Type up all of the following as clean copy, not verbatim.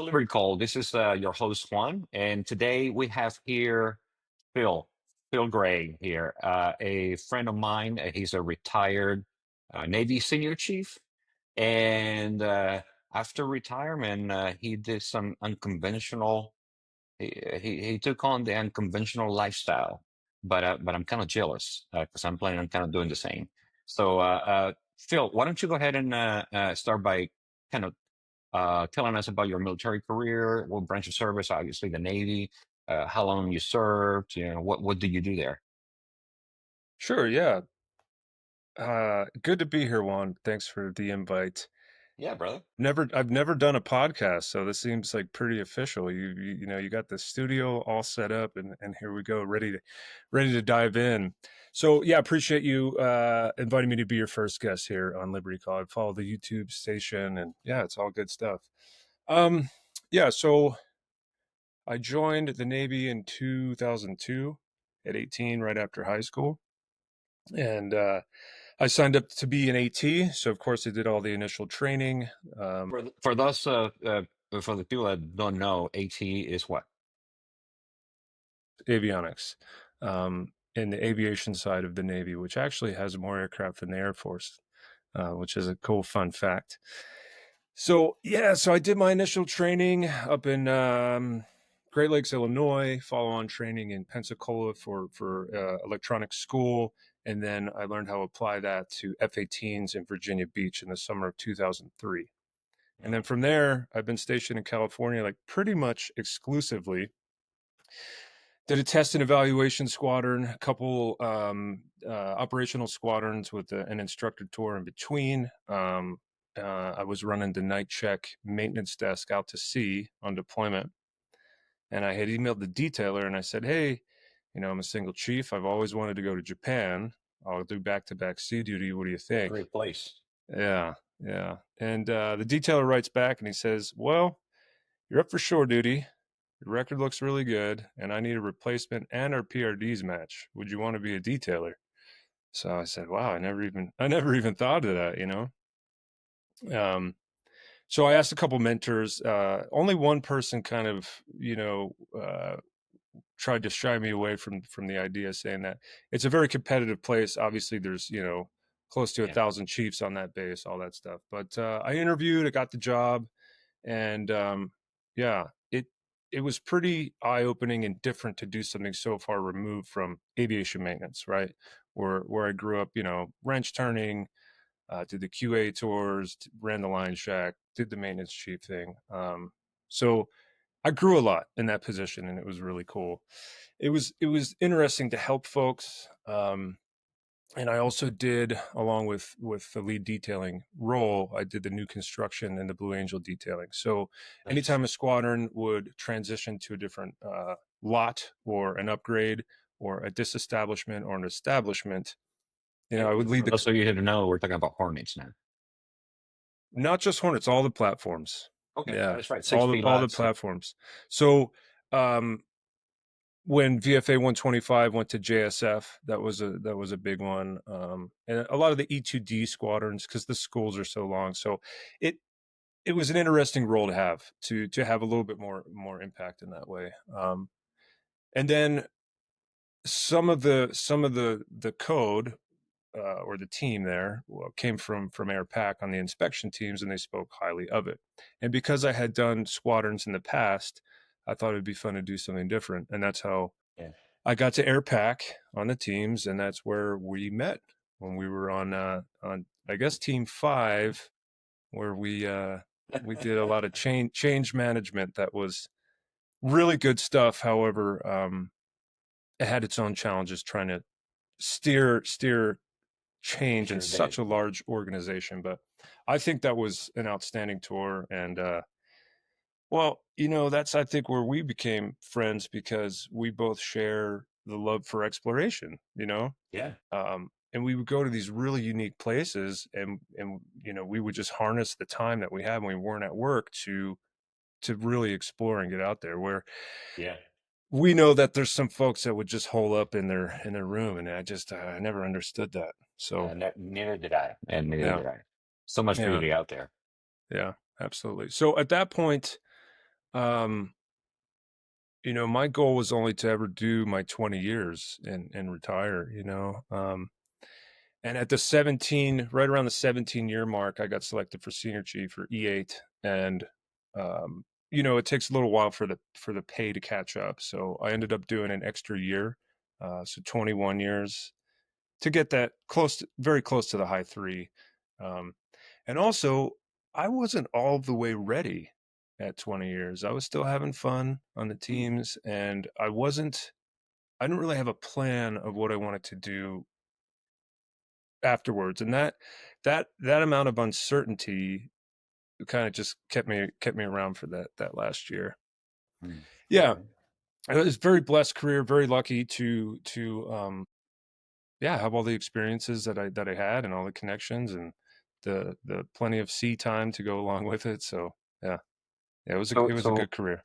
Liberty Call. This is your host Juan, and today we have here Phil, Phil Gray here, a friend of mine. He's a retired Navy senior chief, and after retirement, he did some unconventional. He took on the unconventional lifestyle, but I'm kind of jealous because I'm planning on kind of doing the same. So, Phil, why don't you go ahead and start by kind of telling us about your military career, what branch of service, obviously the Navy, how long you served, what did you do there? Sure, yeah. Good to be here, Juan. Thanks for the invite. Yeah, brother. I've never done a podcast, so this seems like pretty official. You got the studio all set up, and here we go, ready to dive in. So yeah, appreciate you inviting me to be your first guest here on Liberty Call. I follow the YouTube station, and yeah, it's all good stuff. Um, yeah, so I joined the Navy in 2002 at 18, right after high school, and I signed up to be an AT, so of course I did all the initial training. For those for the people that don't know, AT is what? Avionics, in the aviation side of the Navy, which actually has more aircraft than the Air Force, which is a cool fun fact. So yeah, so I did my initial training up in Great Lakes, Illinois. Follow on training in Pensacola for electronics school, and then I learned how to apply that to F-18s in Virginia Beach in the summer of 2003. And then Mm. from there, I've been stationed in California, like pretty much exclusively. Did a test and evaluation squadron, a couple operational squadrons with an instructor tour in between. I was running the night check maintenance desk out to sea on deployment. And I had emailed the detailer and I said, hey, I'm a single chief. I've always wanted to go to Japan. I'll do back to back sea duty. What do you Yeah, think? great place. Yeah, yeah. And the detailer writes back and he says, well, you're up for shore duty. Your record looks really good, and I need a replacement and our PRDs match. Would you want to be a detailer? So I said, wow, I never even thought of that. Um, so I asked a couple mentors. Only one person kind of, tried to shy me away from the idea, saying that it's a very competitive place. Obviously, there's close to a Yeah. thousand chiefs on that base, all that stuff. But I interviewed, I got the job, and yeah, it was pretty eye opening and different to do something so far removed from aviation maintenance, right? Where I grew up, wrench turning, did the QA tours, ran the line shack, did the maintenance chief thing. So I grew a lot in that position, and it was really cool. It was interesting to help folks. And I also did, along with the lead detailing role, I did the new construction and the Blue Angel detailing. So Nice. anytime a squadron would transition to a different lot or an upgrade or a disestablishment or an establishment, I would lead For the those of you who don't know, we're talking about Hornets now. not just Hornets, all the platforms. Okay, Yeah, that's right. Six all the feet all the lots. platforms. So um, when VFA 125 went to JSF, that was a big one, and a lot of the E2D squadrons because the schools are so long. So it it was an interesting role to have a little bit more impact in that way. And then some of the code or the team there came from AirPac on the inspection teams, and they spoke highly of it. And because I had done squadrons in the past, I thought it'd be fun to do something different, and that's how Yeah. I got to Airpac on the teams, and that's where we met when we were on I guess team 5, where we did a lot of change management. That was really good stuff. However, it had its own challenges trying to steer I'm change in sure it did. such a large organization. But I think that was an outstanding tour, and well, that's I think where we became friends because we both share the love for exploration. Yeah. And we would go to these really unique places, and we would just harness the time that we had when we weren't at work to really explore and get out there. Where Yeah. we know that there's some folks that would just hole up in their room, and I never understood that. So Neither did I, and neither yeah, did I. So much yeah, beauty out there. yeah, absolutely. So at that point, Um, my goal was only to ever do my 20 years and retire, and at the 17, right around the 17-year mark, I got selected for senior chief for E8. And, it takes a little while for the pay to catch up. So I ended up doing an extra year. So 21 years to get that very close to the high three. Um, and also, I wasn't all the way ready at 20 years. I was still having fun on the teams, and I didn't really have a plan of what I wanted to do afterwards. And that amount of uncertainty kind of just kept me around for that last year. Mm. Yeah, Okay. it was a very blessed career, very lucky to yeah, have all the experiences that I had and all the connections and the plenty of sea time to go along with it. So yeah, yeah, So, it was a so good career.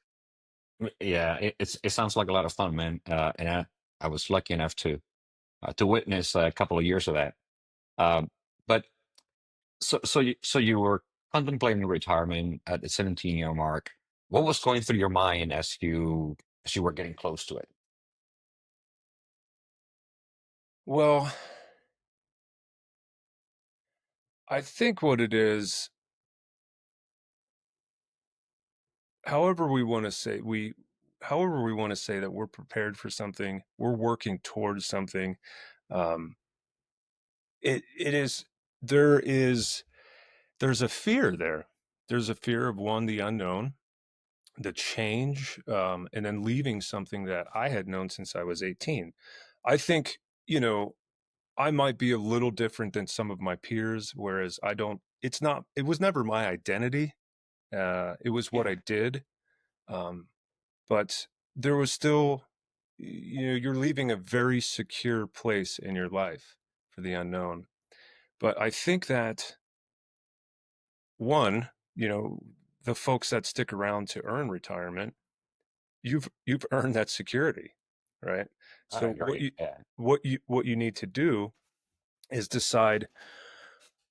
yeah, it sounds like a lot of fun, man. And I was lucky enough to witness a couple of years of that. Um, but so you were contemplating retirement at the 17-year mark. What was going through your mind as you were getting close to it? Well, I think what it is, however we want to say we however we want to say that we're prepared for something, we're working towards something. Um, it is there is there's a fear there. There's a fear of one, the unknown, the change, and then leaving something that I had known since I was 18. I think, I might be a little different than some of my peers, whereas it was never my identity. It was what Yeah. I did. Um, but there was still, you're leaving a very secure place in your life for the unknown. But I think that one, you know, the folks that stick around to earn retirement, you've earned that security, right? I So agree. Yeah. what you need to do is decide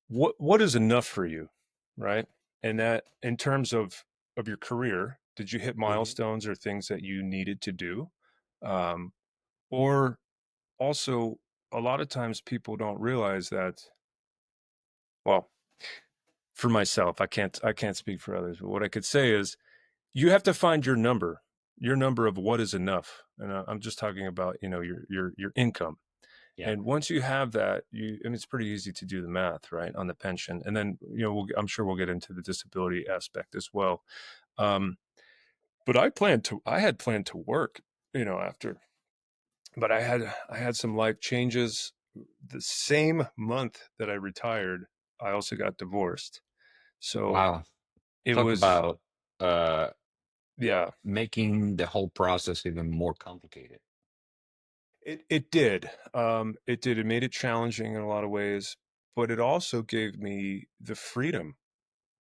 what is enough for you, right? And that in terms of your career, did you hit Mhm. milestones or things that you needed to do? Um, or also, a lot of times people don't realize that, well, for myself, I can't speak for others, but what I could say is you have to find your number of what is enough. And I'm just talking about, your income. Yeah. And once you have that, and it's pretty easy to do the math, right, on the pension. And then, I'm sure we'll get into the disability aspect as well. Um, but I had planned to work, after, but I had some life changes. The same month that I retired, I also got divorced. So Wow. it Talk was, about uh, yeah, making the whole process even more complicated. it did. It did. It made it challenging in a lot of ways, but it also gave me the freedom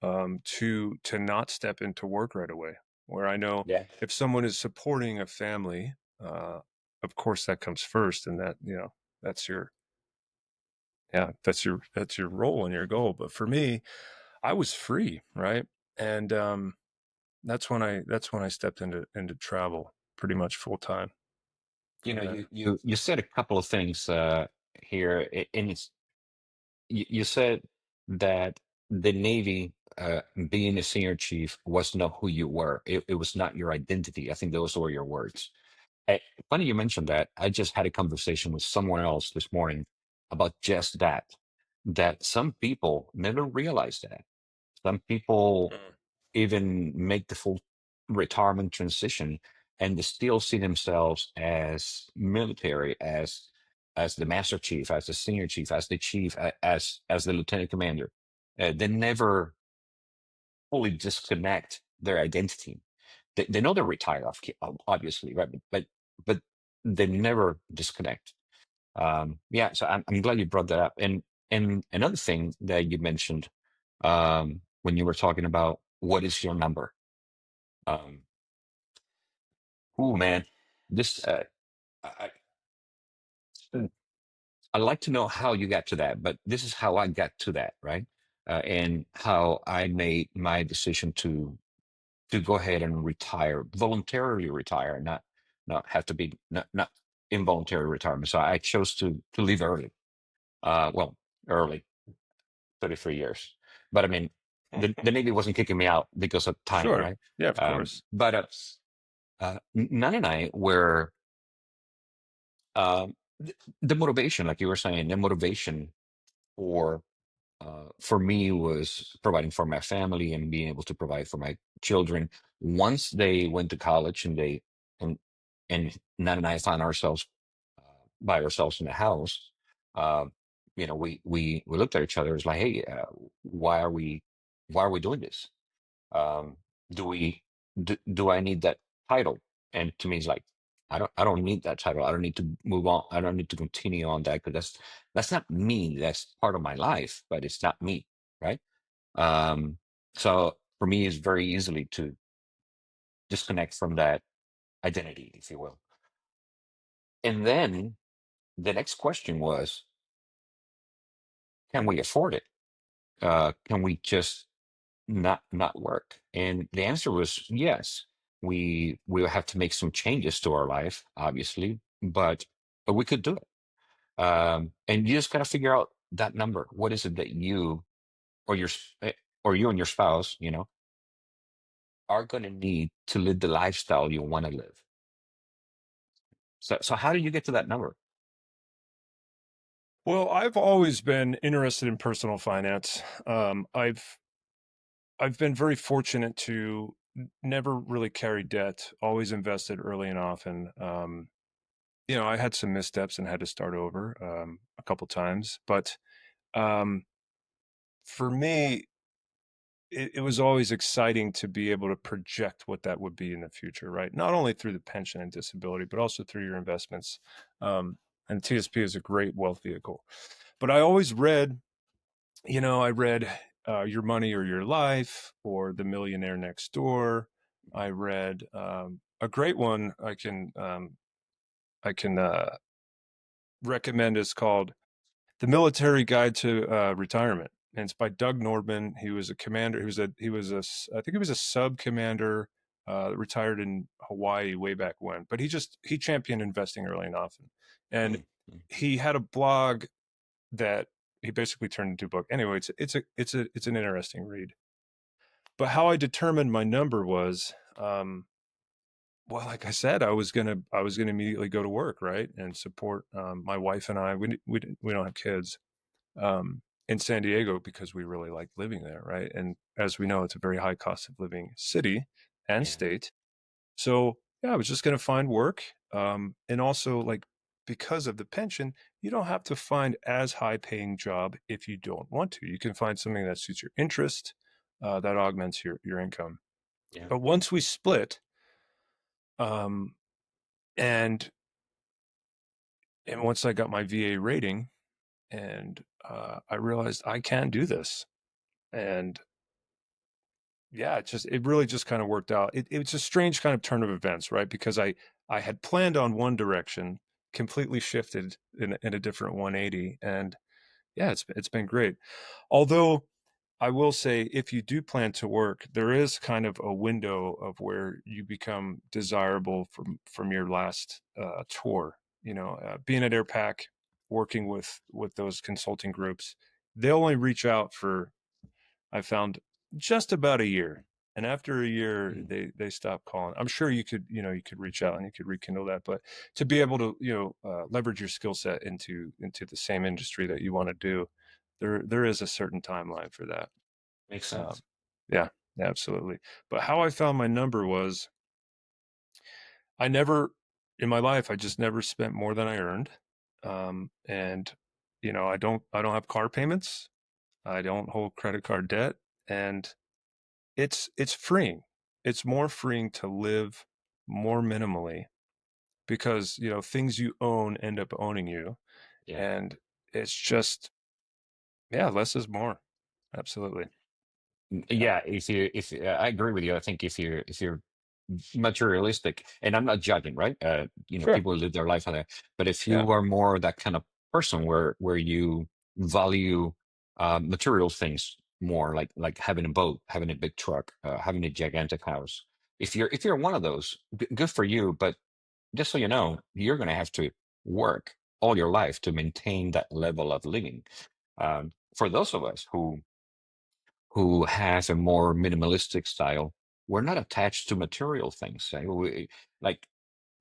to not step into work right away. Where I know Yeah. if someone is supporting a family, of course that comes first, and that's your that's your role and your goal. But for me, I was free, right? And that's when I stepped into travel pretty much full time You from know, there. you said a couple of things here, and you said that the Navy, being a senior chief, was not who you were. It was not your identity. I think those were your words. Eh, Funny you mentioned that. I just had a conversation with someone else this morning about just that. That some people never realize that. Some people Mm. even make the full retirement transition and they still see themselves as military, as the master chief, as the senior chief, as the chief, as the lieutenant commander. They never fully disconnect their identity. They know they're retired, obviously, right? But they never disconnect. Yeah, so I'm glad you brought that up. And another thing that you mentioned, when you were talking about what is your number. Um, oh man, this I, I'd like to know how you got to that, but this is how I got to that, right? And how I made my decision to go ahead and retire, voluntarily retire, not have to be not involuntary retirement. So I chose to leave early. Well, early, 33 years. But I mean, the Navy wasn't kicking me out because of time, Sure. right? Yeah, of course. But Nan and I were the motivation, like you were saying, the motivation for for me was providing for my family and being able to provide for my children. Once they went to college and and Nan and I found ourselves by ourselves in the house, uh, we looked at each other. It's like, hey, why are we doing this? Um, do we do I need that title? And to me, it's like I don't need that title. I don't need to move on. I don't need to continue on that because that's not me. That's part of my life, but it's not me, right? Um, so for me, it's very easily to disconnect from that identity, if you will. And then the next question was, can we afford it? Can we just not work? And the answer was yes. We will have to make some changes to our life, obviously, but we could do it. And you just gotta figure out that number. What is it that you or or you and your spouse, are going to need to live the lifestyle you want to live? So how do you get to that number? Well, I've always been interested in personal finance. I've been very fortunate to never really carry debt, always invested early and often. I had some missteps and had to start over a couple times, but um, for me, it was always exciting to be able to project what that would be in the future, right? Not only through the pension and disability, but also through your investments. And TSP is a great wealth vehicle. But I always read, I read Your Money or Your Life or The Millionaire Next Door. I read a great one I can recommend is called The Military Guide to Retirement, and it's by Doug Nordman. He was a commander. I think he was a sub commander, retired in Hawaii way back when. But he championed investing early and often, and Mm, mm, he had a blog that he basically turned into a book. Anyway, it's an interesting read. But how I determined my number was, well, like I said, I was gonna immediately go to work, right, and support my wife and I. We don't have kids, in San Diego because we really like living there, right? And as we know, it's a very high cost of living city and yeah, state. So yeah, I was just going to find work, and also like because of the pension, you don't have to find as high paying job if you don't want to. You can find something that suits your interest, that augments your income. yeah, But once we split, um, and and once I got my VA rating, and I realized I can do this, and yeah, it really just kind of worked out. It's a strange kind of turn of events, right? Because I had planned on one direction, completely shifted in a different 180, and yeah, it's been great. Although I will say, if you do plan to work, there is kind of a window of where you become desirable from your last tour. Being at AirPack, working with those consulting groups, they only reach out for, I found, just about a year. And after a year, mm, they stop calling. I'm sure you could reach out and you could rekindle that, but to be able to leverage your skill set into the same industry that you want to do, there is a certain timeline for that. makes Um, sense. yeah, absolutely. But how I found my number was, I never in my life I just never spent more than I earned, and I don't have car payments. I don't hold credit card debt, and it's freeing. It's more freeing to live more minimally because, things you own end up owning you. Yeah. And it's just, yeah, less is more. Absolutely. Yeah. Yeah, if I agree with you. I think if you're materialistic, and I'm not judging, right? Sure. People live their life on that. But if Yeah. you are more that kind of person where you value material things, more, like having a boat, having a big truck, having a gigantic house. If you're one of those, good for you. But just so you know, you're going to have to work all your life to maintain that level of living. For those of us who has a more minimalistic style, we're not attached to material things. Like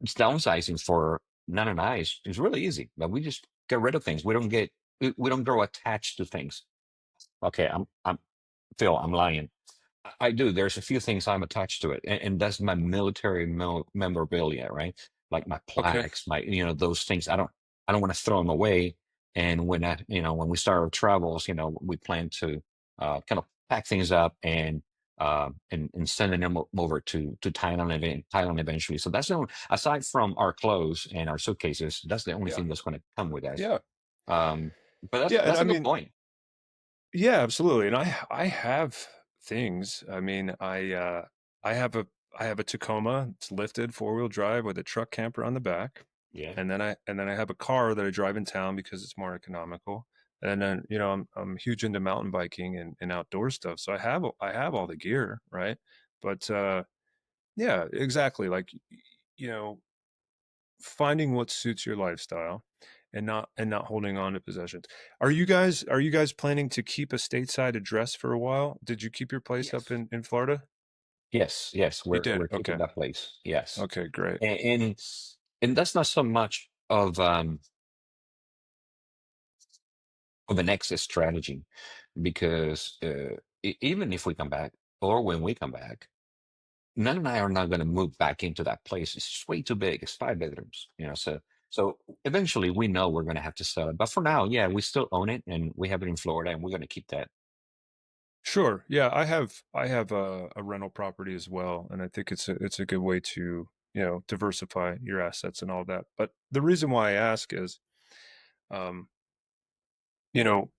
it's downsizing for Nan and I is really easy, but we just get rid of things. We don't grow attached to things. Okay, I'm Phil, I'm lying. I do. There's a few things I'm attached to it, and that's my military memorabilia, right? Like my Okay. plaques, those things. I don't want to throw them away. And when we start our travels, we plan to kind of pack things up and sending them over to Thailand eventually. So that's the only, aside from our clothes and our suitcases, that's the only Yeah. thing that's going to come with us. Yeah. Um, but that's Yeah. And that's I a good mean, point. yeah, absolutely. And I have things. I mean, I have a I have a Tacoma. It's lifted 4-wheel drive with a truck camper on the back. Yeah. And then I have a car that I drive in town because it's more economical. And then, I'm huge into mountain biking and outdoor stuff. So I have all the gear, right? But yeah, exactly. Like you know, finding what suits your lifestyle and not holding on to possessions. Are you guys planning to keep a stateside address for a while? Did you keep your place up Yes. in Florida? Yes, You we're did. keeping Okay. that place. Yes, Okay, great. and and that's not so much of an exit strategy, because even if we come back, or when we come back, None and I are not going to move back into that place. It's just way too big. It's 5 bedrooms, so eventually we know we're going to have to sell it. But for now, yeah, we still own it, and we have it in Florida, and we're going to keep that. Sure. Yeah, I have a rental property as well, and I think it's a good way to, diversify your assets and all that. But the reason why I ask is, um, you know,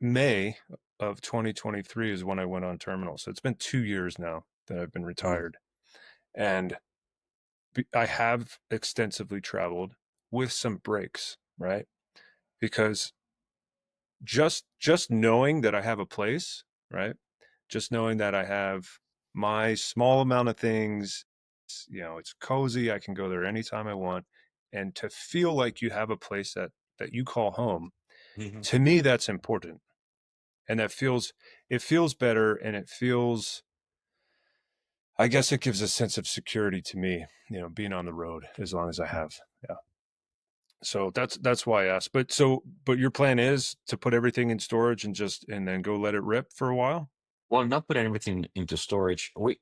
May of 2023 is when I went on terminal. So it's been 2 years now that I've been Mm. retired. And I have extensively traveled with some breaks, right? Because just knowing that I have a place, right? Just knowing that I have my small amount of things, it's cozy. I can go there anytime I want, and to feel like you have a place that you call home. Mhm. To me, that's important, and it feels better, and it feels. I guess it gives a sense of security to me, being on the road as long as I have. Yeah. So that's why I asked. But your plan is to put everything in storage and then go let it rip for a while? Well, not putting everything into storage. We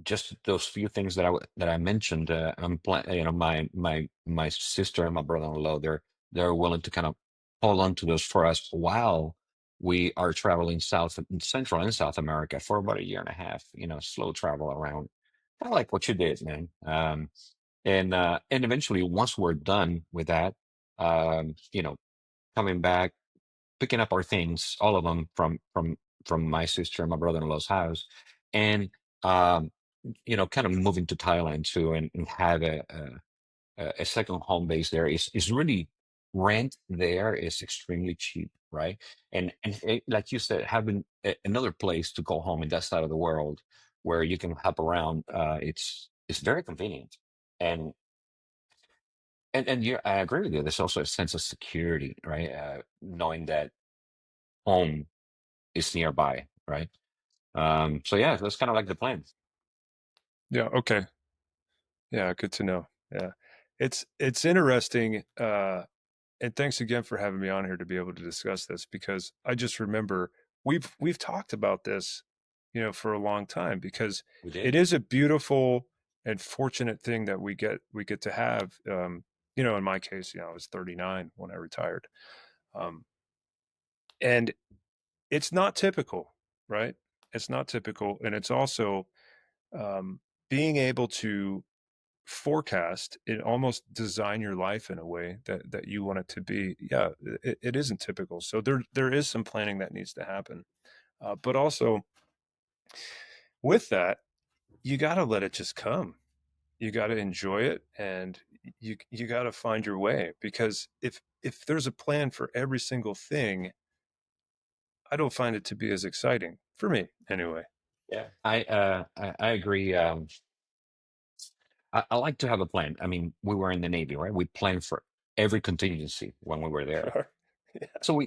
just those few things that I mentioned. My sister and my brother-in-law, they're willing to kind of hold on to those for us while we are traveling Central and South America for about a year and a half. Slow travel around, kind of like what you did, man. And eventually, once we're done with that, um, you know, coming back, picking up our things, all of them from my sister and my brother-in-law's house, and um, kind of moving to Thailand too, and have a second home base there. Is really, rent there is extremely cheap, right? And like you said, having another place to go home in that side of the world where you can hop around, it's very convenient. And and and I agree with you. There's also a sense of security, right? Knowing that home is nearby, right? So yeah, that's kind of like the plan. Yeah, okay. Yeah, good to know. Yeah. It's interesting, and thanks again for having me on here to be able to discuss this because I just remember we've talked about this, for a long time because We it did. is a beautiful and fortunate thing that we get to have. In my case, I was 39 when I retired. Um, and it's not typical, right? It's not typical, and it's also um, being able to forecast and almost design your life in a way that you want it to be. Yeah, it isn't typical. So there is some planning that needs to happen. But also with that, you got to let it just come. You got to enjoy it, and you got to find your way because if there's a plan for every single thing, I don't find it to be as exciting for me anyway. Yeah. I agree. I like to have a plan. I mean, we were in the Navy, right? We planned for every contingency when we were there. Yeah. So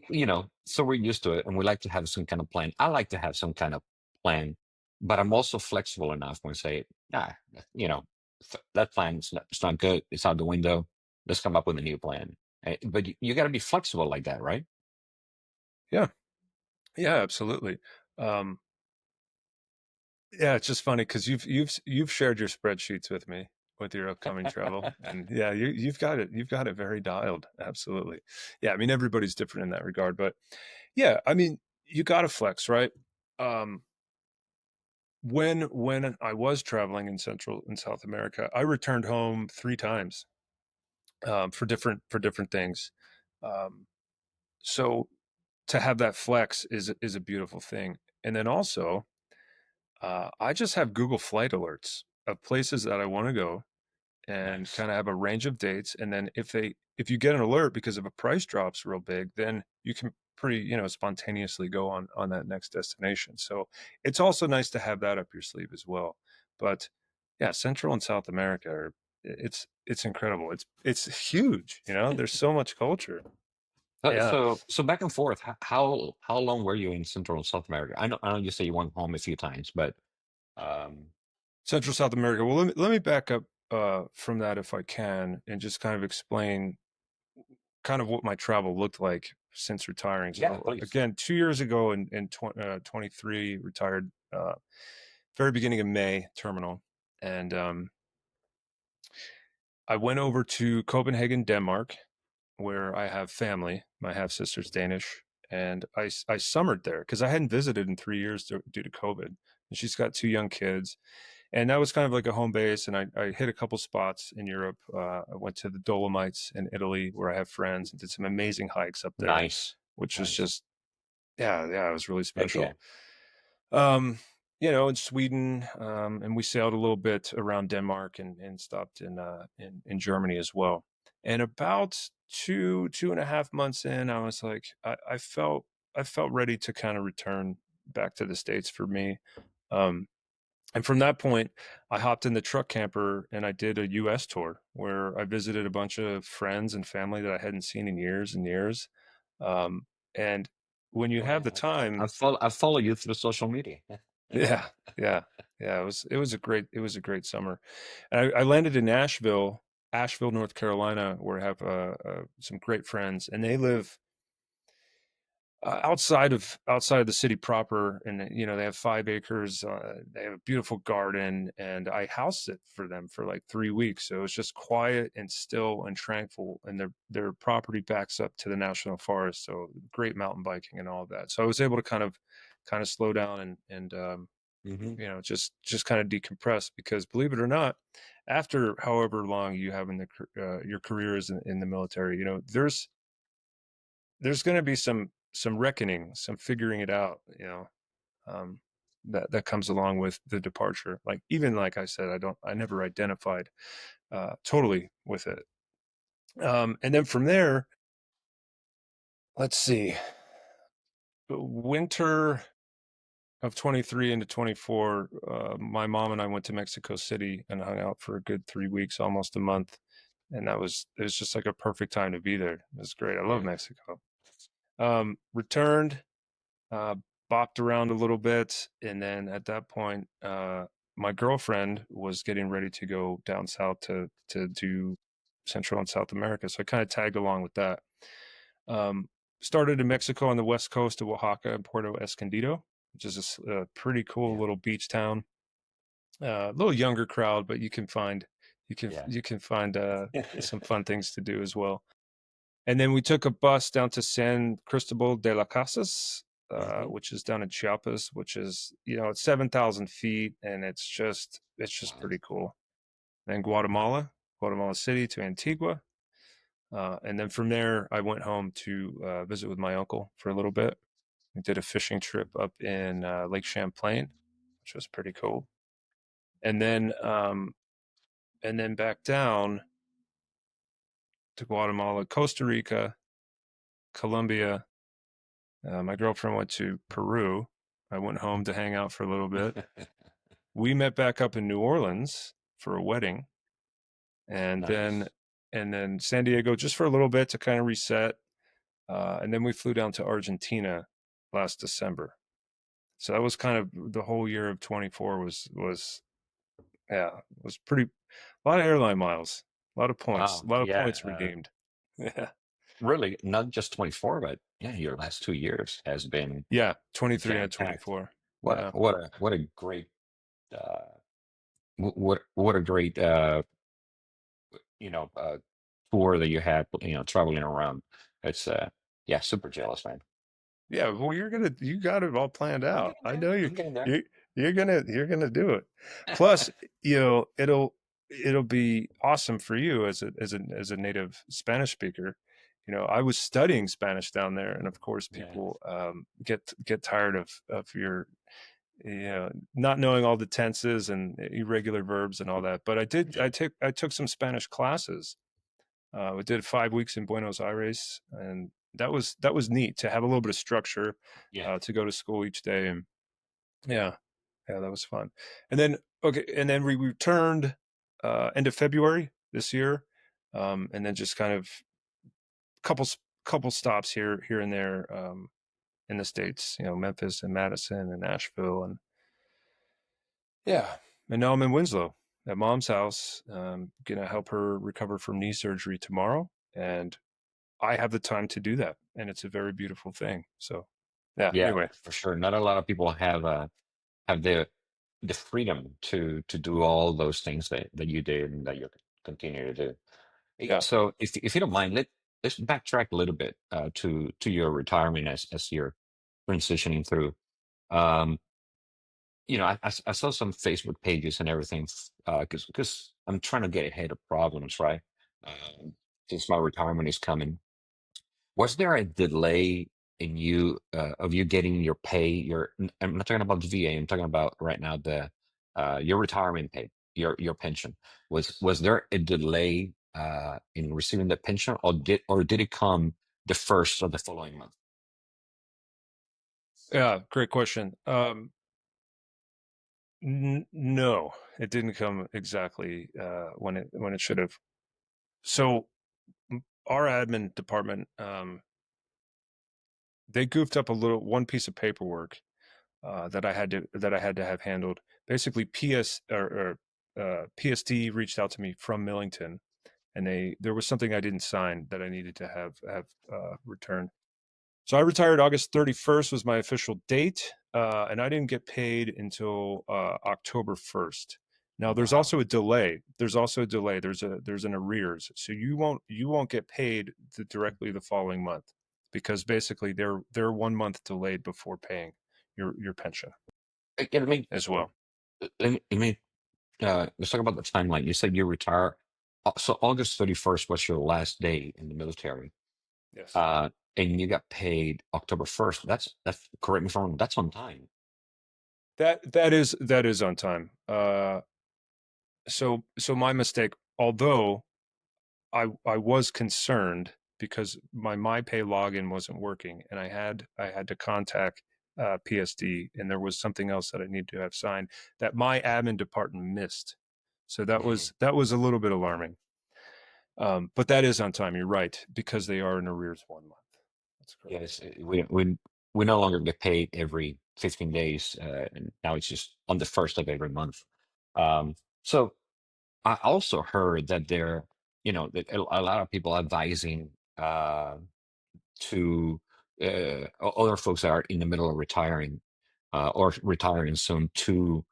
so we're used to it, and we like to have some kind of plan. I like to have some kind of plan, but I'm also flexible enough when I say, nah, you know, that plan is it's not good. It's out the window. Let's come up with a new plan. But you got to be flexible like that, right? Yeah. Yeah, absolutely. Um, yeah, it's just funny because you've shared your spreadsheets with me with your upcoming travel, and yeah, you've got it very dialed. Absolutely. Yeah, I mean everybody's different in that regard, but yeah, I mean you got to flex, right? Um, when I was traveling in Central and South America, I returned home 3 times for different things. Um, so to have that flex is a beautiful thing, and then also I just have Google Flight alerts of places that I want to go and Nice. kind of have a range of dates. And then if you get an alert because if a price drops real big, then you can pretty, spontaneously go on that next destination. So it's also nice to have that up your sleeve as well. But yeah, Central and South America it's incredible. It's huge, there's so much culture. Yeah. So back and forth. How long were you in Central and South America? I know you say you went home a few times, but um, Central South America. Well, let me back up from that if I can, and just kind of explain kind of what my travel looked like since retiring. yeah, So please. again, 2 years ago in 23, retired very beginning of May terminal. And I went over to Copenhagen, Denmark, where I have family. My half sister's Danish. And I summered there because I hadn't visited in 3 years due to COVID. And she's got 2 young kids. And that was kind of like a home base. And I hit a couple spots in Europe. I went to the Dolomites in Italy, where I have friends, and did some amazing hikes up there, Nice, which was nice. just, yeah, yeah, it was really Heck yeah. special. In Sweden, and we sailed a little bit around Denmark and stopped in Germany as well. And about 2.5 months in, I was like, I felt ready to kind of return back to the States for me. Um, and from that point, I hopped in the truck camper and I did a US tour where I visited a bunch of friends and family that I hadn't seen in years and years. And when you Oh have yeah, the time, I follow you through social media. yeah, yeah, yeah, it was a great summer. And I landed in Asheville, North Carolina, where I have some great friends, and they live outside of the city proper, and they have 5 acres. They have a beautiful garden, and I housed it for them for like 3 weeks. So it was just quiet and still and tranquil, and their property backs up to the national forest, so great mountain biking and all of that. So I was able to kind of slow down and Hmm. just kind of decompress, because believe it or not, after however long you have in your career is in the military, there's going to be some reckoning, some figuring it out, um, that comes along with the departure. Like, even like I said, I never identified totally with it. And then from there, let's see, winter of 23 into 24, my mom and I went to Mexico City and hung out for a good 3 weeks, almost a month. And it was just like a perfect time to be there. It was great. I love Yeah. Mexico. Returned, uh, bopped around a little bit. And then at that point, my girlfriend was getting ready to go down south to do Central and South America. So I kind of tagged along with that. Um, Started in Mexico on the west coast of Oaxaca and Puerto Escondido, which is a pretty cool Yeah. little beach town. A little younger crowd, but Yeah. you can find some fun things to do as well. And then we took a bus down to San Cristobal de las Casas, Hmm. which is down in Chiapas, which is it's 7,000 feet, and it's just Wow. pretty cool. Then Guatemala City to Antigua, and then from there I went home to visit with my uncle for a little bit. We did a fishing trip up in Lake Champlain, which was pretty cool, and then back down to Guatemala, Costa Rica, Colombia, My girlfriend went to Peru. I went home to hang out for a little bit. We met back up in New Orleans for a wedding, and then Nice. San Diego just for a little bit to kind of reset. And then we flew down to Argentina last December. So that was kind of the whole year of 24 was yeah, was pretty a lot of airline miles, a Wow. lot of Yeah. points redeemed. Yeah. Really, not just 24, but yeah, your last 2 years has been Yeah, 23 and jam-packed. 24. What Yeah. what a great uh what a great you know uh tour that you had, traveling around. It's yeah, super jealous, man. Yeah, well, you got it all planned I'm out. getting I there. know I'm getting there. you you're gonna do it. Plus, it'll be awesome for you as a native Spanish speaker. I was studying Spanish down there, and of course, Yeah. people get tired of your not knowing all the tenses and irregular verbs and all that. But I took some Spanish classes. We did 5 weeks in Buenos Aires, and that was neat to have a little bit of structure, Yeah. to go to school each day, and yeah, yeah, that was fun. And then okay, and then we returned end of February this year, and then just kind of couple couple stops here and there, in the states, Memphis and Madison and Nashville, and yeah, and now I'm in Winslow at mom's house, gonna help her recover from knee surgery tomorrow, and I have the time to do that, and it's a very beautiful thing. So, yeah. Yeah, Anyway, for sure. Not a lot of people have the freedom to do all those things that you did and that you continue to do. yeah, So if you don't mind, let's backtrack a little bit to your retirement as you're transitioning through. Um, I saw some Facebook pages and everything, because I'm trying to get ahead of problems, right? Um, since my retirement is coming, was there a delay in you getting your pay? I'm not talking about the VA. I'm talking about right now the your retirement pay, your pension. Was there a delay in receiving the pension, or did it come the first of the following month? yeah. Great question. No, it didn't come exactly when it should have. So our admin department, they goofed up a little one piece of paperwork that I had to have handled. Basically, PSD reached out to me from Millington, and there was something I didn't sign that I needed to have returned. So I retired August 31st was my official date, and I didn't get paid until October 1st. Now there's Wow. also a delay. There's also a delay. There's an arrears. So you won't get paid directly the following month, because basically they're 1 month delayed before paying your pension Let me as well. let's talk about the timeline. You said you retire. So August 31st was your last day in the military. Yes. Uh, and you got paid October 1st. That's correct me if I'm wrong. That's on time. That is on time. So my mistake. Although I was concerned because my MyPay login wasn't working, and I had to contact PSD, and there was something else that I needed to have signed that my admin department missed. So Mm. that was a little bit alarming. But that is on time. You're right, because they are in arrears 1 month. That's correct. Yes, we no longer get paid every 15 days. And now it's just on the first of every month. Um, so I also heard that that a lot of people advising to other folks that are in the middle of retiring, or retiring soon, to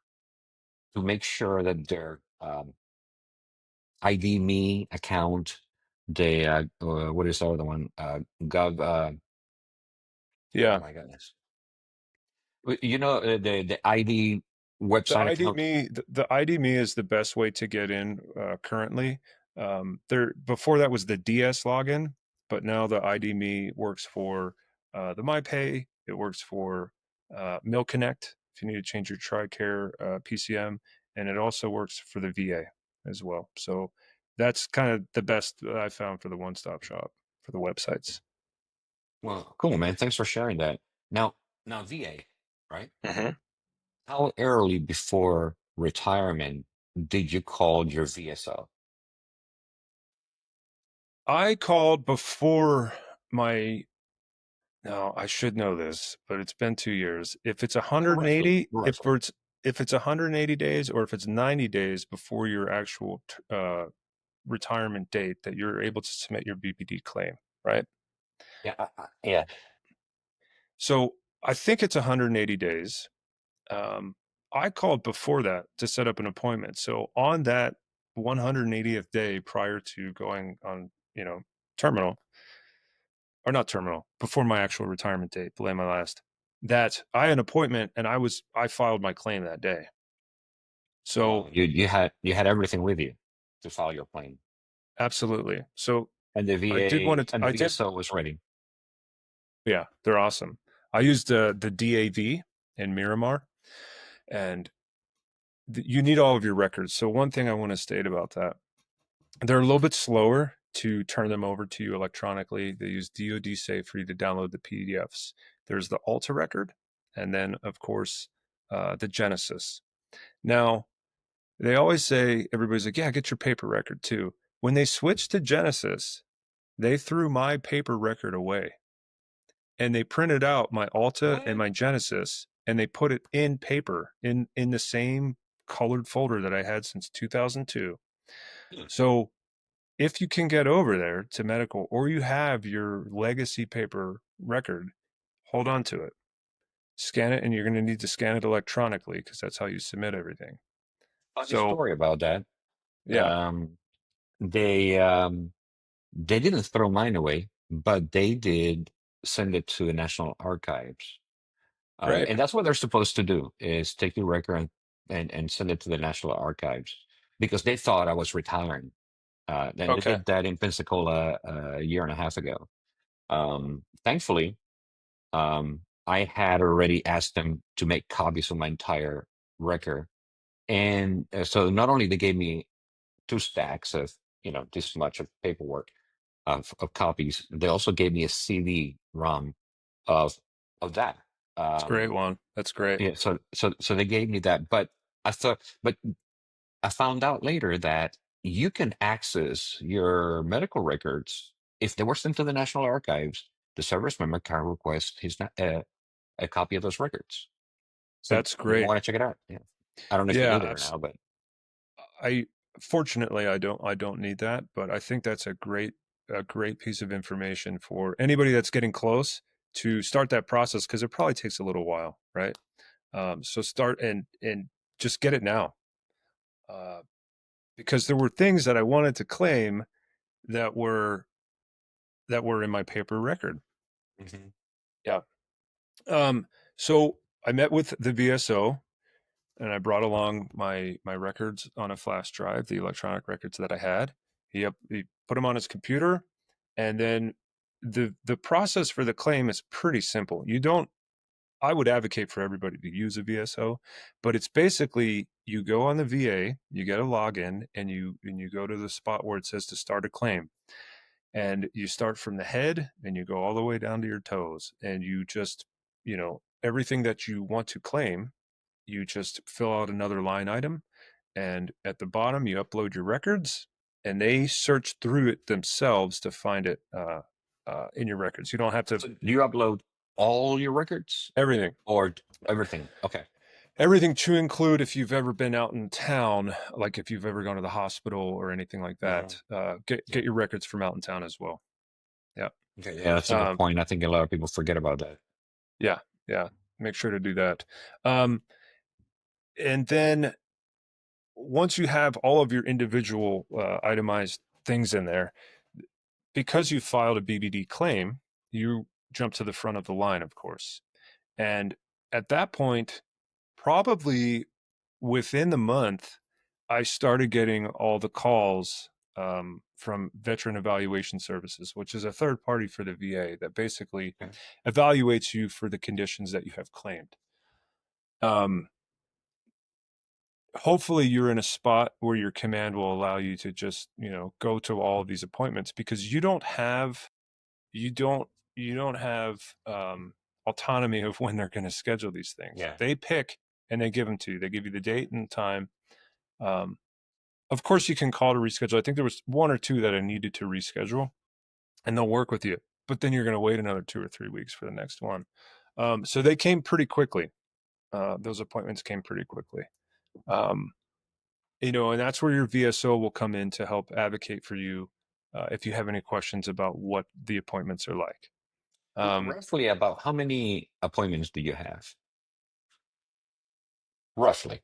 make sure that their ID Me account, the what is the other one? Gov. Oh Yeah. my goodness. The ID The website ID account. me the ID me is the best way to get in currently. There before that was the DS login, but now the ID me works for the MyPay. It works for Mill Connect if you need to change your TRICARE PCM, and it also works for the VA as well. So that's kind of the best that I found for the one-stop shop for the websites. Well, cool, man. Thanks for sharing that. Now, VA, right? Mhm. How early before retirement did you call your VSO? I called before my no, I should know this, but it's been 2 years. If it's Roughly, 180, roughly. if it's 180 days or if it's 90 days before your actual retirement date that you're able to submit your BPD claim, right? Yeah, yeah. So I think it's 180 days. Um, I called before that to set up an appointment. So on that 180th day prior to going on, terminal or not terminal, before my actual retirement date, delay my last, that I had an appointment and I filed my claim that day. Oh, So you had everything with you to file your claim, absolutely. So and the I did VA want to, and the VSO was ready. yeah, they're awesome. I used the DAV in Miramar, and you need all of your records. So one thing I want to state about that, they're a little bit slower to turn them over to you electronically. They use DoD Safe for you to download the PDFs. There's the Alta record, and then of course the Genesis. Now they always say everybody's like, yeah, get your paper record too. When they switched to Genesis, they threw my paper record away and they printed out my Alta and What? my Genesis and they put it in paper in the same colored folder that I had since 2002. Hmm. So if you can get over there to medical or you have your legacy paper record, hold on to it. Scan it, and you're going to need to scan it electronically because that's how you submit everything. Funny So, story about that. yeah, Um, they didn't throw mine away, but they did send it to the National Archives. great. And that's what they're supposed to do is take your record and send it to the National Archives because they thought I was retiring. And they Okay, did that in Pensacola a year and a half ago. Thankfully, I had already asked them to make copies of my entire record. And so not only they gave me two stacks of, this much of paperwork of copies, they also gave me a CD-ROM of that. that's great, Um, Juan. That's great. yeah, so they gave me that, but I found out later that you can access your medical records if they were sent to the National Archives. The service member can request a copy of those records. So That's you great. want to check it out? Yeah. I don't know if you Yeah, need it or now, but I fortunately I don't need that, but I think that's a great piece of information for anybody that's getting close to start that process because it probably takes a little while, right? So start and just get it now, uh, because there were things that I wanted to claim that were in my paper record. Mhm. Yeah. Um, so I met with the VSO and I brought along my records on a flash drive, the electronic records that I had. He put them on his computer, and then the process for the claim is pretty simple. You don't. I would advocate for everybody to use a VSO, but it's basically you go on the VA, you get a login, and you go to the spot where it says to start a claim, and you start from the head and you go all the way down to your toes, and you just everything that you want to claim, you just fill out another line item, and at the bottom you upload your records, and they search through it themselves to find it in your records. You don't have to. So do you upload all your records Everything, or everything? Okay. everything to include if you've ever been out in town, like if you've ever gone to the hospital or anything like Mhm. that. Get your records from out in town as well. Yeah. Okay, yeah, that's a good um, point. I think a lot of people forget about that. yeah, yeah, make sure to do that. um, and then once you have all of your individual itemized things in there, because you filed a BBD claim, you jump to the front of the line, of course. And at that point, probably within the month, I started getting all the calls from Veteran Evaluation Services, which is a third party for the VA that basically Okay. evaluates you for the conditions that you have claimed. Um, Hopefully you're in a spot where your command will allow you to just go to all of these appointments because you don't you don't have autonomy of when they're going to schedule these things. Yeah. They pick and they give them to you. They give you the date and time. Um, of course, you can call to reschedule. I think there was one or two that I needed to reschedule, and they'll work with you. But then you're going to wait another 2 or 3 weeks for the next one. So they came pretty quickly. Those appointments came pretty quickly. Um, and that's where your VSO will come in to help advocate for you if you have any questions about what the appointments are like. Um, Roughly about how many appointments do you have? Roughly.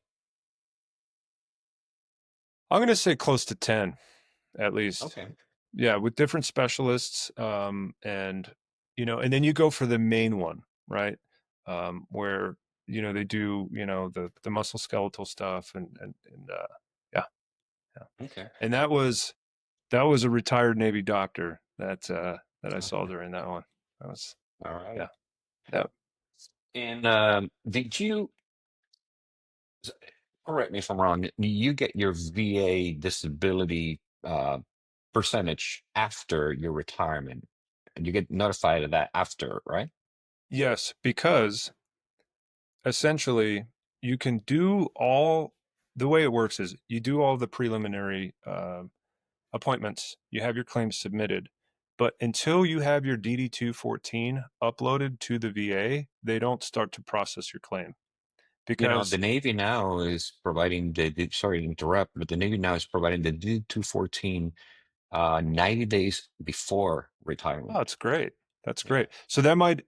I'm going to say close to 10 at least. Okay. Yeah, with different specialists. And then you go for the main one, right? Where, they do, the muscle skeletal stuff and yeah, yeah. Okay. And that was a retired Navy doctor that I saw during that one. That was, All yeah, right. yeah. And did you, correct me if I'm wrong, you get your VA disability percentage after your retirement, and you get notified of that after, right? Yes, because essentially you can do all the way it works is you do all the preliminary appointments, you have your claims submitted, but until you have your DD 214 uploaded to the VA, they don't start to process your claim The because Navy now is providing sorry to interrupt, but the Navy now is providing the D-214 90 days before oh, retirement. it's great. That's Yeah. great. So that might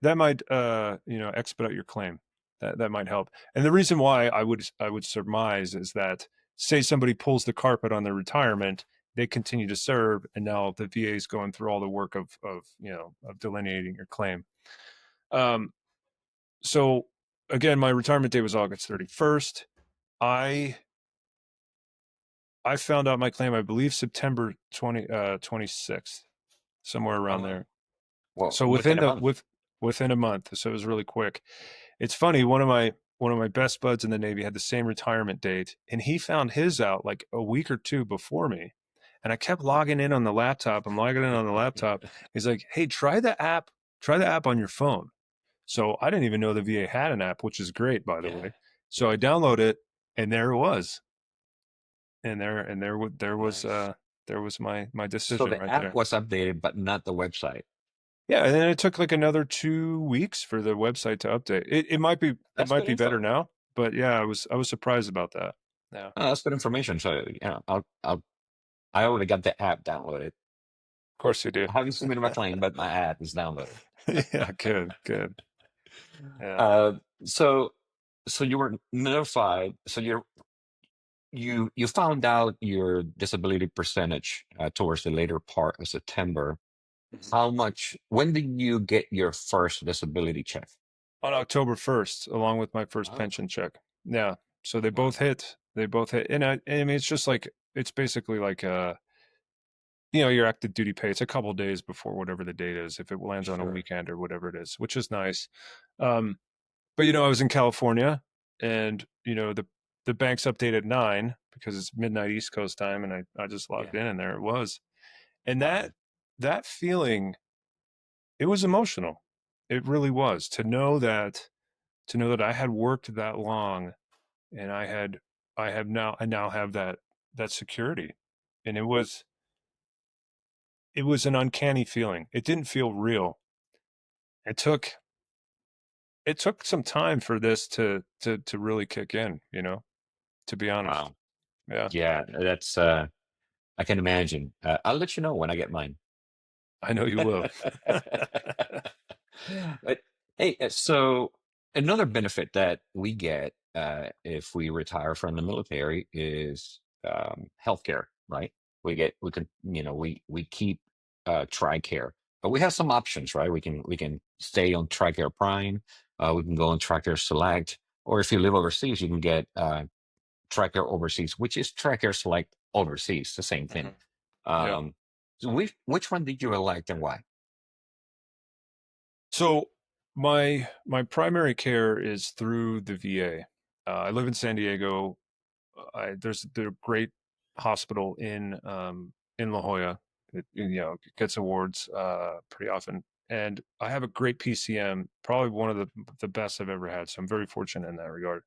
expedite your claim. That might help. And the reason why I would surmise is that say somebody pulls the carpet on their retirement, they continue to serve, and now the VA is going through all the work of delineating your claim. Um, so again, my retirement date was August 31st. I I found out my claim, I believe September 26th, somewhere Oh, around wow. there. Well, So within within a the month. within a month, so it was really quick. It's funny, one of my best buds in the Navy had the same retirement date, and he found his out like a week or two before me. And I kept logging in on the laptop. I'm logging in on the laptop. He's like, "Hey, try the app on your phone." So I didn't even know the VA had an app, which is great, by the Yeah. way. So Yeah. I download it, and there it was, Nice. there was my So decision the right app there. was updated, but not the website. Yeah, and then it took like another 2 weeks for the website to update. It might be it That's might good be better info. now, but yeah, I was surprised about that. Yeah, Oh, that's good information. So, I already got the app downloaded. of course you do. I haven't submitted my claim, but my app is downloaded. Yeah, good, good. Yeah. Uh, so, so you were notified. So you found out your disability percentage towards the later part of September. Mhm. How much? When did you get your first disability check? On October 1st, along with my first Oh, pension check. Yeah. So they wow. both hit. They both hit. And I mean, it's just like it's basically like your active duty pay. It's a couple days before whatever the date is, if it lands on a Sure. weekend or whatever it is, which is nice. Um, But I was in California, and the bank's update at 9 because it's midnight East Coast time, and I just logged Yeah. in, and there it was. And that Wow. that feeling, it was emotional. It really was to know that I had worked that long, and I now have that security, and it was an uncanny feeling. It didn't feel real. It took it took some time for this to really kick in. To be honest. Wow. Yeah. Yeah, that's I can imagine. I'll let you know when I get mine. I know you will. But hey, so another benefit that we get if we retire from the military is healthcare, right? We can we keep TRICARE, but we have some options, right? We can stay on TRICARE Prime, we can go on TRICARE Select, or if you live overseas, you can get TRICARE Overseas, which is TRICARE Select Overseas, the same thing. Mhm. Yeah. Um, so which one did you elect and why? So my primary care is through the VA. I live in San Diego. There's the great hospital in La Jolla. It gets awards pretty often, and I have a great PCM, probably one of the best I've ever had. So I'm very fortunate in that regard.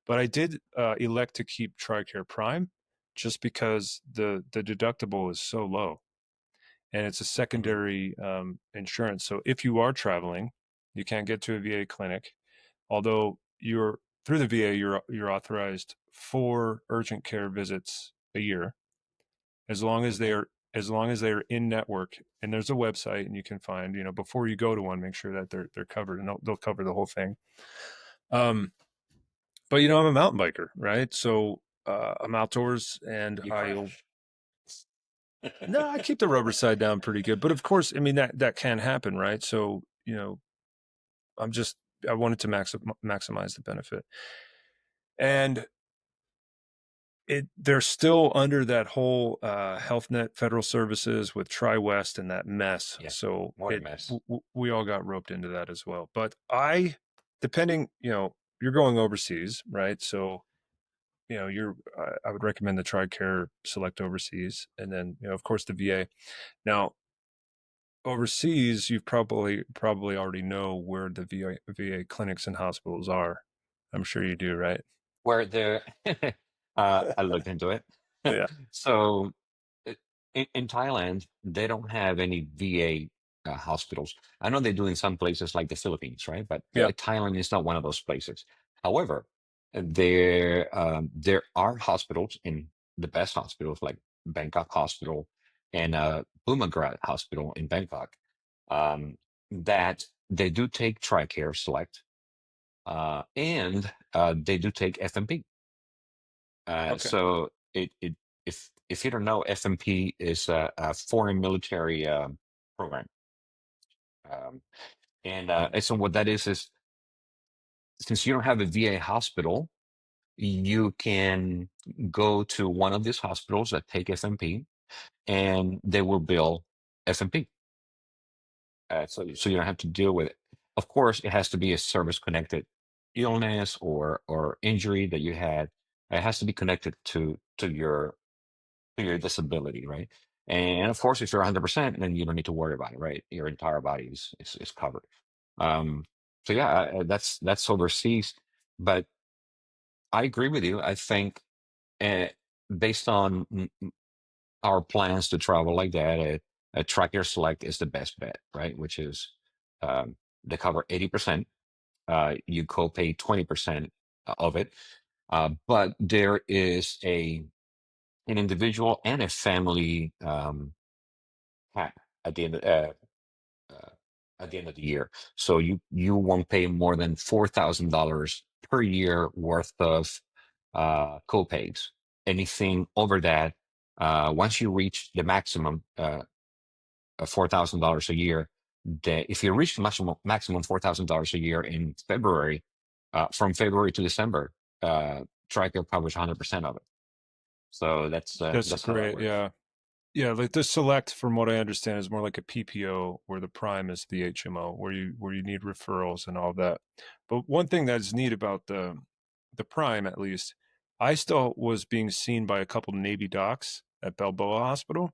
But I did elect to keep TRICARE Prime just because the deductible is so low, and it's a Mhm. secondary insurance. So if you are traveling, you can't get to a VA clinic, although you're through the VA, you're authorized 4 urgent care visits a year, as long as Okay. they are in network. And there's a website, and you can find, before you go to one, make sure that they're covered, and they'll cover the whole thing. Um, but I'm a mountain biker, right? So I'm outdoors, and You I'll crash. no, I keep the rubber side down pretty good. But of course, I mean that can happen, right? So I'm just I wanted to maximize the benefit, and they're still under that whole health net federal services with TriWest and that mess. Yeah. So What a mess. we all got roped into that as well. But depending, you're going overseas, right? So I would recommend the TRICARE Select Overseas, and then of course the VA. Now overseas, you probably already know where the VA clinics and hospitals are. I'm sure you do, right? Where the I looked into it. Yeah. So uh, in Thailand, they don't have any VA hospitals. I know they do in some places like the Philippines, right? But Yeah. Thailand is not one of those places. However, there are hospitals in the best hospitals like Bangkok Hospital and Bumagrat Hospital in Bangkok um, that they do take TRICARE Select and they do take FMP. Okay. So if you don't know, FMP is a foreign military program, um, and so what that is since you don't have a VA hospital, you can go to one of these hospitals that take FMP, and they will bill FMP. So you don't have to deal with it. Of course, it has to be a service-connected illness or injury that you had. It has to be connected to your disability, right? And of course, if you're 100%, then you don't need to worry about it, right? Your entire body is covered. Um, so yeah, that's overseas, but I agree with you. I think uh, based on our plans to travel like that, a Tracker Select is the best bet, right? Which is they cover 80%. You co-pay 20% of it, but there is an individual and a family cap at the end uh, at the end of the year. So you won't pay more than $4,000 per year worth of co-pays. Anything over that, once you reach the maximum of $4,000 a year, if you reach the maximum $4,000 a year in February, from February to December, TRICARE covers 100% of it. So That's that's how that great. works. Yeah. Yeah, like the Select, from what I understand, is more like a PPO, where the Prime is the HMO, where you need referrals and all that. But one thing that's neat about the Prime, at least, I still was being seen by a couple Navy docs at Balboa Hospital,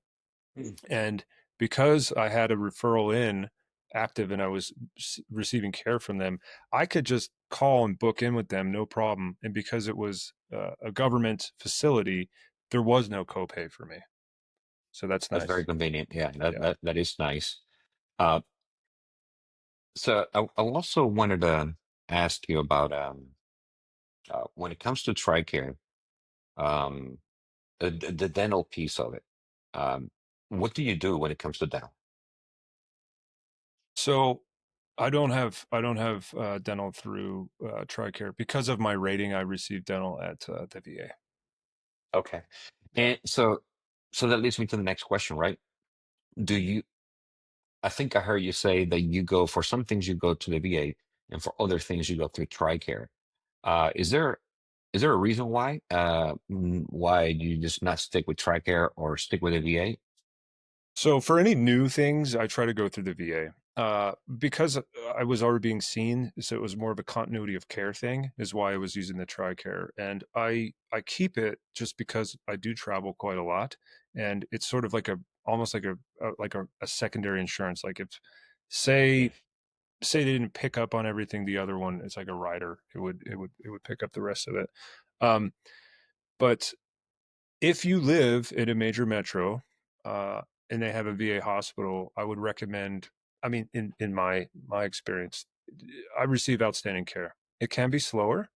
Mm. and because I had a referral in active, and I was receiving care from them, I could just call and book in with them, no problem. And because it was a government facility, there was no copay for me. So that's That's very nice. convenient. Yeah, that Yeah. that, that is nice. Uh, so I also wanted to ask you about when it comes to TRICARE, um, the dental piece of it. Um, what do you do when it comes to dental? So I don't have dental through TRICARE because of my rating. I received dental at the VA. Okay, Yeah. and so that leads me to the next question, right? Do you? I think I heard you say that you go for some things you go to the VA, and for other things you go through TRICARE. Is there a reason why you just not stick with TRICARE or stick with the VA? So for any new things, I try to go through the VA. Because I was already being seen, so it was more of a continuity of care thing, is why I was using the TRICARE. And I keep it just because I do travel quite a lot, and it's sort of like a almost like a secondary insurance. Like say say they didn't pick up on everything, the other one, it's like a rider. It would pick up the rest of it. Um, but if you live in a major metro, uh, and they have a VA hospital, I would recommend. I mean, in my experience, I receive outstanding care. It can be slower.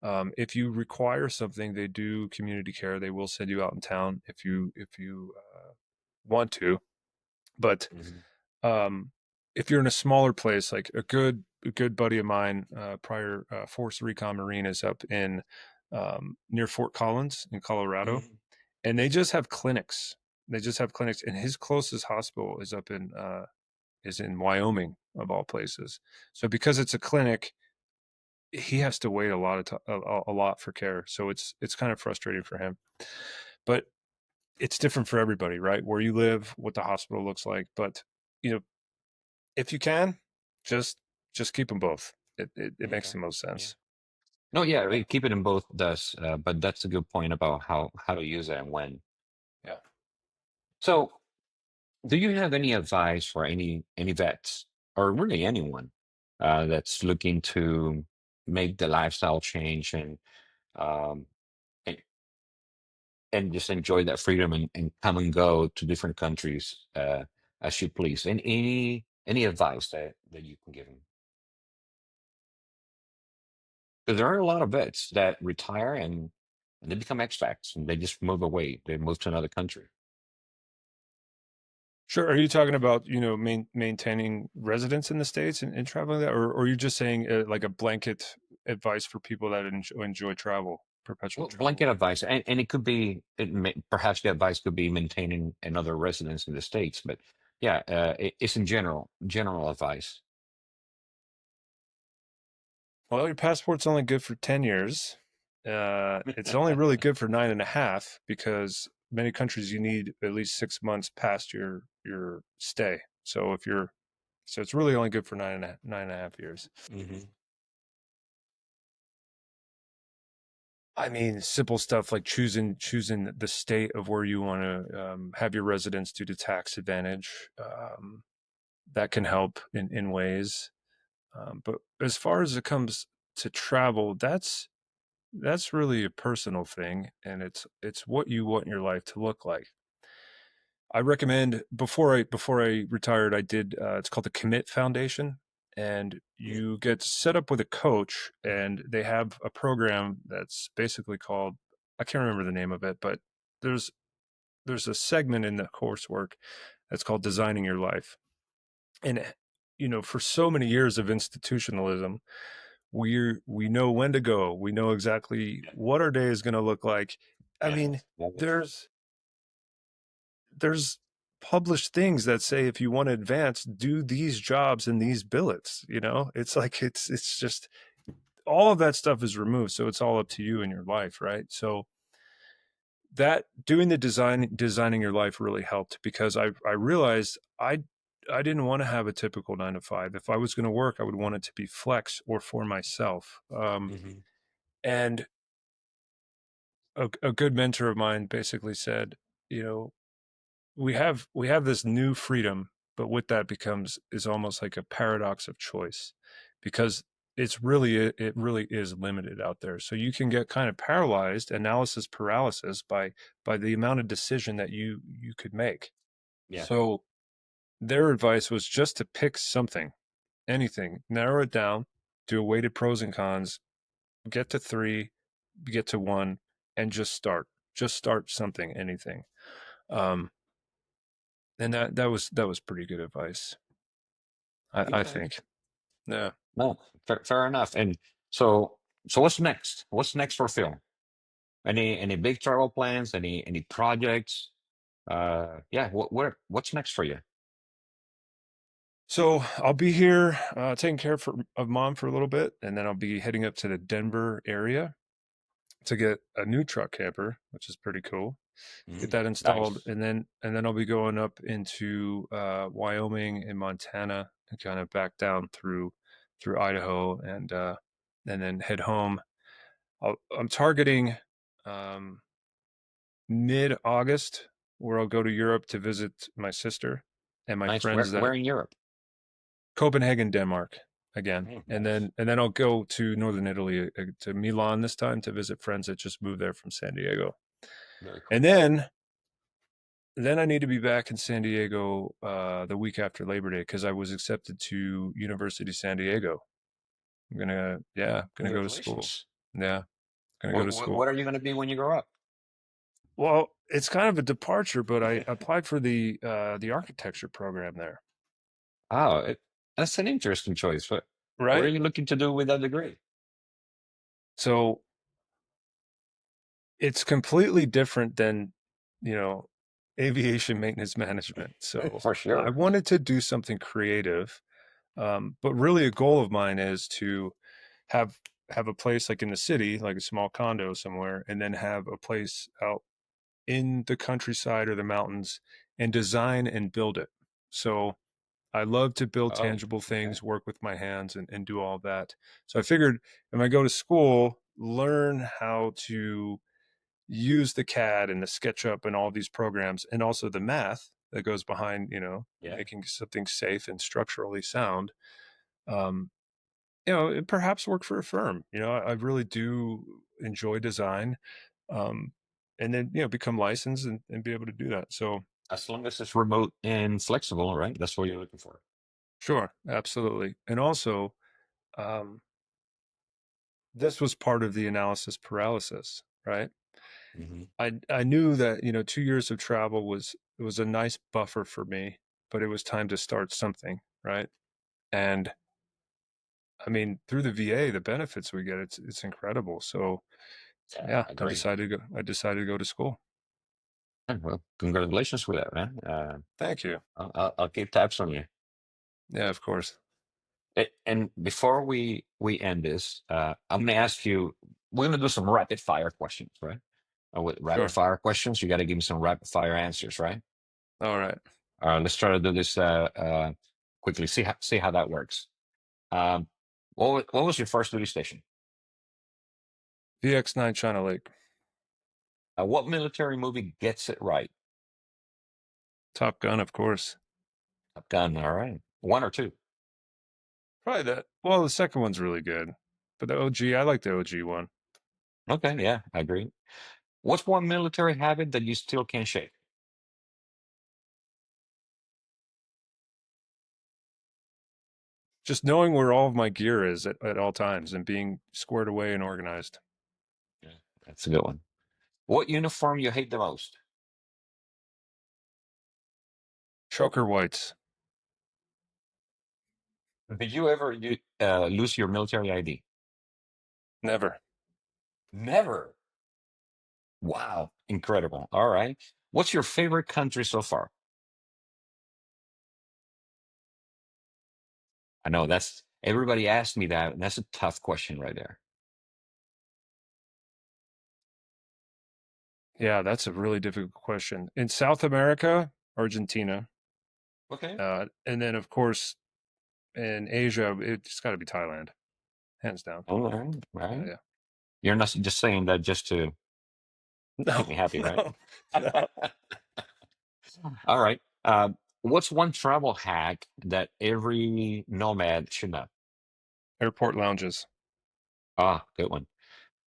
If you require something, they do community care. They will send you out in town if you want to. But Hmm. um, if you're in a smaller place, like a good buddy of mine, prior Force Recon Marine, is up in near Fort Collins in Colorado, Hmm. and they just have clinics. They just have clinics, and his closest hospital is in Wyoming, of all places. So because it's a clinic, he has to wait a lot for care. So it's kind of frustrating for him. But it's different for everybody, right? Where you live, what the hospital looks like. But you know, if you can, just just keep them both. It makes Okay. the most Yeah. sense. No, yeah, keep it in both does, but that's a good point about how to use it and when. Yeah. So, do you have any advice for any vets or really anyone that's looking to make the lifestyle change um, and, and just enjoy that freedom and come and go to different countries as you please? And any advice that you can give them? Because there are a lot of vets that retire and they become expats and they just move away. They move to another country. Sure. Are you talking about, maintaining residence in the States and traveling that, or are you just saying like a blanket advice for people that enjoy travel, perpetual Well, travel? blanket advice, and it could be, perhaps the advice could be maintaining another residence in the States, but yeah, it's in general advice. Well, your passport's only good for 10 years. It's only really good for 9.5 because many countries you need at least 6 months past your stay. So it's really only good for 9.5 years. Hmm. I mean, simple stuff like choosing the state of where you want to have your residence due to tax advantage. That can help in ways. But as far as it comes to travel, that's really a personal thing, and it's what you want your life to look like. I recommend before I retired, I did it's called the Commit Foundation, and Yeah. you get set up with a coach, and they have a program that's basically called, I can't remember the name of it, but there's there's a segment in the coursework that's called Designing Your Life. And for so many years of institutionalism, we know when to go. We know exactly Yeah. what our day is going to look like. I Yeah. mean, Yeah. there's published things that say if you want to advance, do these jobs in these billets. It's like it's just all of that stuff is removed, so it's all up to you in your life, right? So that doing the designing your life really helped because I realized I didn't want to have a typical 9 to 5. If I was going to work, I would want it to be flex or for myself. Hmm. And a good mentor of mine basically said, you know, we have this new freedom, but with that becomes is almost like a paradox of choice, because it really is limited out there. So you can get kind of paralyzed, analysis paralysis, by the amount of decision that you could make. Yeah. So their advice was just to pick something, anything, narrow it down, do a weighted pros and cons, get to three, get to one, and just start. Just start something, anything. Um, and that was pretty good advice, I Okay. think. Yeah. No, fair enough. And so, so what's next? What's next for Phil? Any big travel plans? Any projects? Yeah. What's next for you? So I'll be here taking care of mom for a little bit, and then I'll be heading up to the Denver area to get a new truck camper, which is pretty cool. Get that installed, Nice. and then I'll be going up into Wyoming and Montana, and kind of back down through Idaho, and then head home. I'm targeting um, mid-August, where I'll go to Europe to visit my sister and my Nice. friends that Where in Europe? Copenhagen, Denmark again, Mm, and nice. then I'll go to northern Italy to Milan this time to visit friends that just moved there from San Diego, Very and cool. then I need to be back in San Diego the week after Labor Day because I was accepted to University of San Diego. Gonna go to school. Congratulations. Yeah, gonna go to school. What are you going to be when you grow up? Well, it's kind of a departure, but I applied for the architecture program there. Oh, that's an interesting choice. What are Right. you looking to do with that degree? So it's completely different than, you know, aviation maintenance management. So For I sure. wanted to do something creative, but really a goal of mine is to have have a place like in the city, like a small condo somewhere, and then have a place out in the countryside or the mountains and design and build it. So I love to build Oh, tangible okay. things, work with my hands, and do all of that. So I figured when I go to school, learn how to use the CAD and the SketchUp and all these programs, and also the math that goes behind, Yeah. making something safe and structurally sound. Um, it perhaps work for a firm. I really do enjoy design, um, and then become licensed and be able to do that. So As long as it's remote and flexible, right? That's what you're looking for. sure, absolutely, and also. Um, this was part of the analysis paralysis, right? Hmm. I knew that 2 years of travel was a nice buffer for me, but it was time to start something, right? And I mean, through the VA, the benefits we get, it's incredible. So Yeah, yeah, I agree. I decided to go to school. Yeah, well, congratulations with that, man. Thank you. I'll keep tabs on you. Yeah, of course. And before we end this, I'm going to ask you. We're going to do some rapid fire questions, right? With rapid Sure. fire questions, you got to give me some rapid fire answers, right? All right. All right, let's try to do this quickly. See how that works. Um, what was your first duty station? VX9 China Lake. What military movie gets it right? Top Gun, of course. Top Gun. All right, one or two. Probably that. Well, the second one's really good, but the OG, I like the OG one. Okay, yeah, I agree. What's one military habit that you still can't shake? Just knowing where all of my gear is at all times and being squared away and organized. Yeah, that's a good one. What uniform you hate the most? Choker whites. Did you ever lose your military ID? Never. Never. Wow, incredible. All right. What's your favorite country so far? I know that's everybody asked me that, and that's a tough question right there. Yeah, that's a really difficult question. In South America, Argentina. Okay. And then, of course, in Asia, it's got to be Thailand, hands down. All right. Yeah, Right. yeah. You're not just saying that just to No, make me happy, right? no, no. All right. What's one travel hack that every nomad should know? Airport lounges. Ah, good one.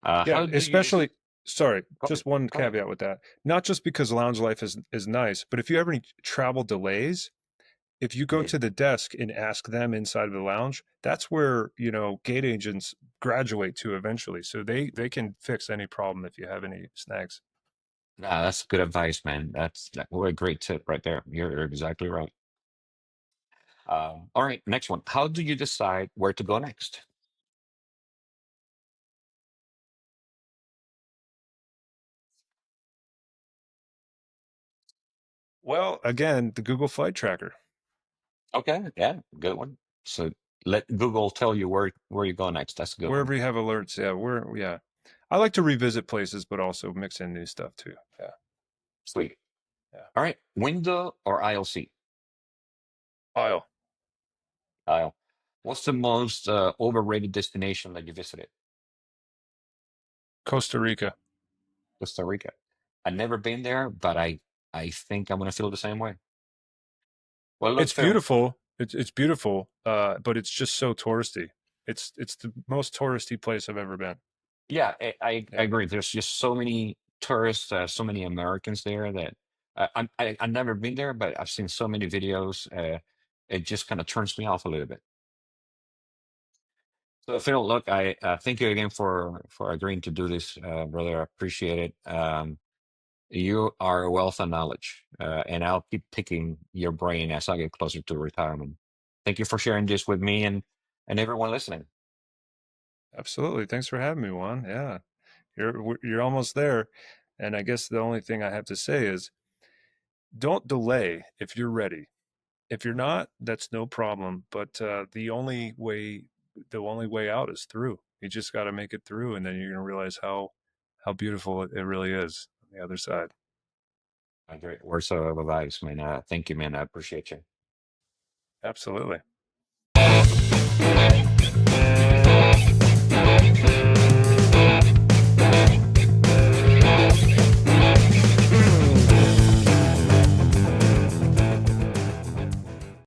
Yeah, How do you use? especially, sorry, Go ahead. just one Go ahead. caveat with that. Not just because lounge life is nice, but if you have any travel delays, if you go Yeah. to the desk and ask them inside of the lounge, that's where, gate agents graduate to eventually. So they can fix any problem if you have any snags. Nah, that's good advice, man. What a great tip right there. You're exactly right. All right, next one. How do you decide where to go next? Well, again, the Google Flight Tracker, Okay, yeah, good one. So let Google tell you where you go next. That's a good one. wherever you have alerts. Yeah. I like to revisit places, but also mix in new stuff too. Yeah. Sweet. Yeah. All right, window or aisle seat? Aisle, Aisle. What's the most overrated destination that you visited? Costa Rica. Costa Rica. I've never been there, but I think I'm gonna feel the same way. Well, look, It's Phil. beautiful. It's beautiful, but it's just so touristy. It's the most touristy place I've ever been. Yeah, I Yeah, agree. There's just so many tourists, so many Americans there that I've never been there, but I've seen so many videos. It just kind of turns me off a little bit. So Phil, look, I thank you again for agreeing to do this, brother. I appreciate it. You are a wealth of knowledge, and I'll keep picking your brain as I get closer to retirement. Thank you for sharing this with me and everyone listening. absolutely. Thanks for having me, Juan. Yeah, you're almost there, and I guess the only thing I have to say is don't delay if you're ready. If you're not, that's no problem. But the only way out is through. You just got to make it through, and then you're gonna realize how beautiful it really is on the other side. Great words of advice, man. Thank you, man. I appreciate you. Absolutely.